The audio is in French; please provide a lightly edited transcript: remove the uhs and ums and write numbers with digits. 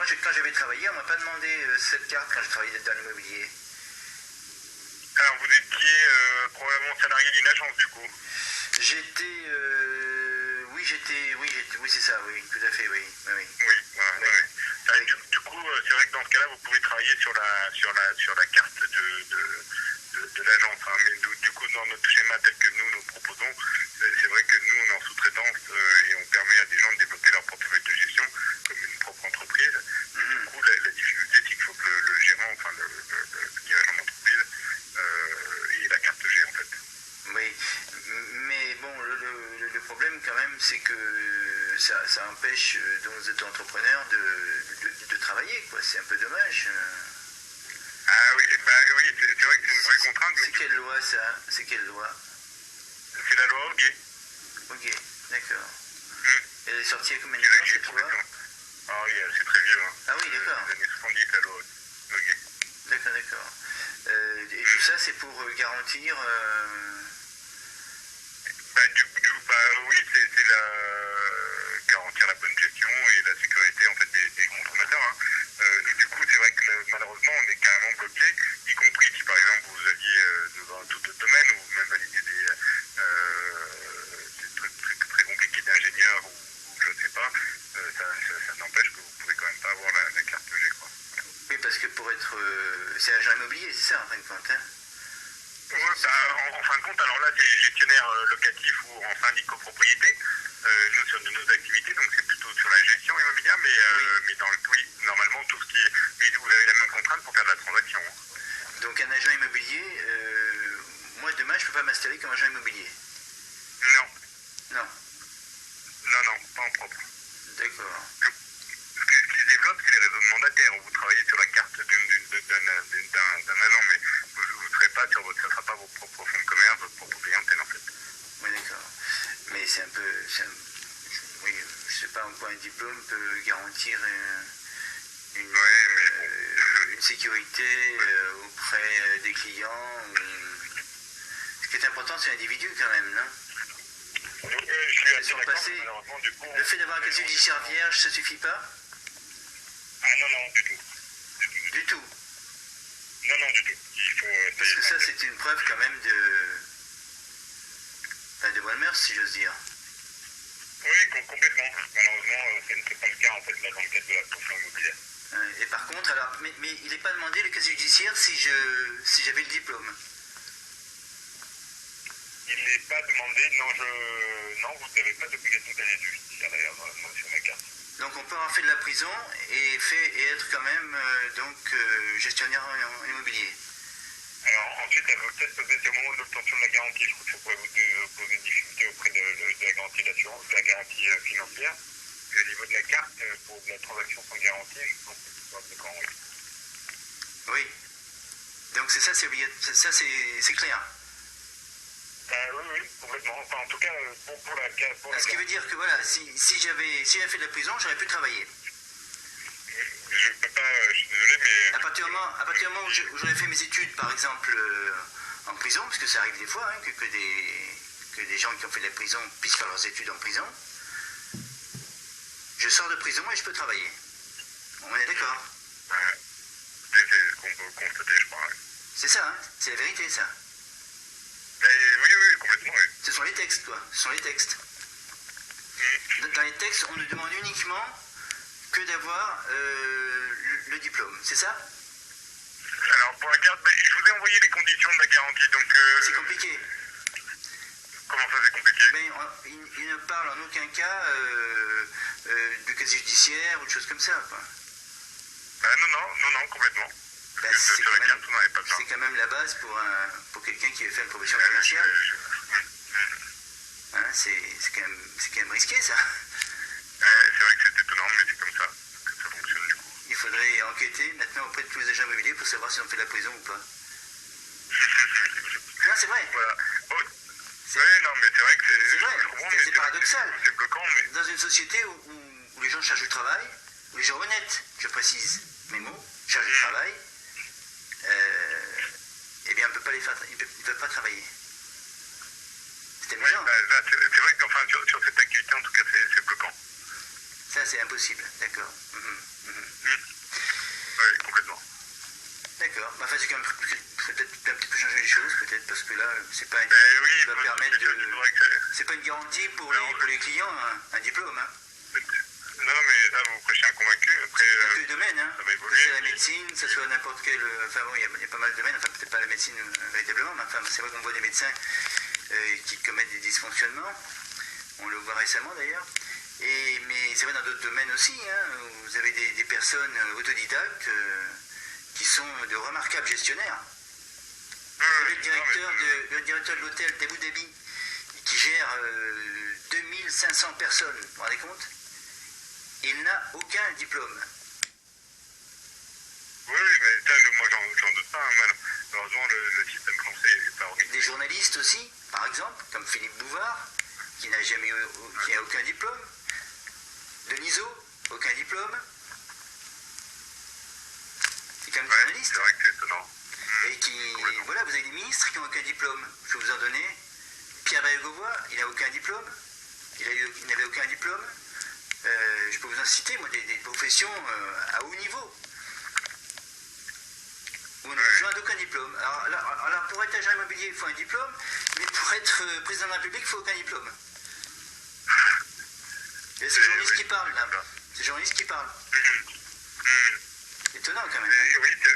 moi, quand j'avais travaillé, on m'a pas demandé cette carte quand je travaillais dans l'immobilier. Alors vous étiez probablement salarié d'une agence du coup. Oui, c'est ça, oui, tout à fait, oui. Oui, voilà, ouais. Du coup, c'est vrai que dans ce cas-là, vous pouvez travailler sur la carte de l'agence. Hein. Mais du coup, dans notre schéma tel que nous proposons, c'est vrai que nous, on est en sous-traitance et on permet à des gens de développer leur portefeuille de gestion comme une propre entreprise. Du coup, la difficulté, c'est qu'il faut que le gérant, enfin le dirigeant d'entreprise, ait la carte G en fait. Oui, mais bon, le problème quand même, c'est que ça empêche donc les auto-entrepreneurs de travailler, quoi. C'est un peu dommage. Ah oui, oui, c'est vrai que c'est une vraie contrainte. C'est quelle loi ça? C'est quelle loi? C'est la loi Hoguet. Ok, d'accord. Elle est sortie il y a combien de Et temps là, cette loi? Ah oui, c'est très vieux. Hein. Ah oui, d'accord. Les années 70, la loi Hoguet. D'accord. Et tout ça, c'est pour garantir... Oui, c'est garantir la bonne gestion et la sécurité en fait des consommateurs. Hein. Et du coup, c'est vrai que malheureusement, on est carrément bloqué, y compris si par exemple vous alliez dans tout autre domaine ou même valider des trucs très compliqués d'ingénieur ou je ne sais pas, ça n'empêche que vous pouvez quand même pas avoir la carte G. Quoi. Voilà. Oui, parce que pour être... c'est agent immobilier, c'est ça en fin de compte, hein? Ouais, en fin de compte, alors là, c'est gestionnaire locatif ou en syndic copropriété. Nous, sur nos activités, donc c'est plutôt sur la gestion immobilière, mais oui, normalement, tout ce qui est... Mais vous avez la même contrainte pour faire de la transaction. Hein. Donc un agent immobilier, moi demain, je peux pas m'installer comme agent immobilier? Non, pas en propre. D'accord. Ce qui se développe, c'est les réseaux de mandataires. Vous travaillez sur la carte d'un agent, mais vous ne serez pas sur votre... Ça ne sera pas vos propres fonds de commerce, votre propre clientèle, en fait. Oui, d'accord. Mais c'est un peu... oui, je sais pas en quoi un diplôme peut garantir une sécurité auprès des clients. Ce qui est important, c'est l'individu quand même, non? Je suis assez d'accord, malheureusement, du coup... Le fait d'avoir un casier judiciaire vierge, ça suffit pas? Ah non, du tout. Du tout? Non, du tout. Il faut... Parce que ça, c'est une preuve quand même de bonne mœurs, si j'ose dire. Oui, complètement. Malheureusement, c'est pas le cas, en fait, là, dans le cadre de la profession immobilière. Et par contre, alors, mais il n'est pas demandé le casier judiciaire si j'avais le diplôme? Il n'est pas demandé, non, vous n'avez pas d'obligation de casier judiciaire, d'ailleurs, sur ma carte. Donc on peut avoir fait de la prison et être quand même gestionnaire en immobilier. Alors ensuite, elle va peut-être poser au moment de l'obtention de la garantie. Je crois que ça pourrait vous poser une difficulté auprès de la garantie d'assurance, de la garantie financière. Et au niveau de la carte, pour la transaction sans garantie, je pense que c'est pas bloquant, oui. Oui. Donc c'est ça, c'est clair. Oui, complètement. Enfin, en tout cas, pour la Ce qui veut dire que voilà, si j'avais fait de la prison, j'aurais pu travailler. Je peux pas, je suis désolé, mais... À partir du moment où j'aurais fait mes études, par exemple, en prison, parce que ça arrive des fois, hein, que des gens qui ont fait de la prison puissent faire leurs études en prison, je sors de prison et je peux travailler. On est d'accord? C'est ce qu'on peut constater, je crois. C'est ça, hein? C'est la vérité, ça. Oui, complètement, oui. Ce sont les textes, quoi. Ce sont les textes. Dans les textes, on ne demande uniquement que d'avoir le diplôme, c'est ça? Alors, pour la carte, je vous ai envoyé les conditions de la garantie, donc... C'est compliqué. Comment ça, c'est compliqué? Il ne parle en aucun cas de casier judiciaire ou de choses comme ça, quoi. Non, complètement. C'est quand même la base pour quelqu'un qui veut faire une profession commerciale. Hein, c'est quand même risqué, ça. C'est vrai que c'est étonnant, mais c'est comme ça que ça fonctionne du coup. Il faudrait enquêter maintenant auprès de tous les agents immobiliers pour savoir si on fait de la prison ou pas. Non, c'est vrai. Voilà. Non, mais c'est vrai que c'est vrai. C'est paradoxal. C'est bloquant, mais... Dans une société où les gens cherchent du travail, où les gens honnêtes, je précise mes mots, cherchent du travail, eh bien, on ne peut pas les faire, ils ne peuvent pas travailler. C'est amusant. C'est vrai que sur cette activité, en tout cas, c'est bloquant. Ça, c'est impossible, d'accord. enfin, c'est quand même peut-être un petit peu changer les choses, peut-être, parce que là, c'est pas Oui, va permettre c'est pas une garantie pour les clients, un diplôme. Hein. Non, mais là, vous prêchez un convaincu. Après, dans tous les domaines, hein. Que c'est la médecine, que ce soit n'importe quel. Enfin, bon, il y a pas mal de domaines, enfin, peut-être pas la médecine véritablement, mais enfin, c'est vrai qu'on voit des médecins qui commettent des dysfonctionnements. On le voit récemment d'ailleurs. Mais c'est vrai dans d'autres domaines aussi, hein, où vous avez des personnes autodidactes qui sont de remarquables gestionnaires. Le directeur de l'hôtel d'Abu Dhabi, qui gère 2500 personnes, vous vous rendez compte? Il n'a aucun diplôme. Oui, mais ça, moi, j'en doute pas. Hein, malheureusement, le système français n'est pas organisé. Des journalistes aussi, par exemple, comme Philippe Bouvard, qui n'a aucun diplôme. Denisot, aucun diplôme. C'est quand même des journalistes. C'est vrai que c'est étonnant. Et voilà, vous avez des ministres qui n'ont aucun diplôme. Je vais vous en donner. Pierre Bérégovoy, il n'a aucun diplôme. Il n'avait aucun diplôme. Je peux vous en citer, moi, des professions à haut niveau. Où on n'a besoin d'aucun diplôme. Alors, pour être agent immobilier, il faut un diplôme, mais pour être président de la République, il faut aucun diplôme. Et c'est les journalistes qui parlent, là. C'est les journalistes qui parlent. Étonnant, quand même. Oui, c'est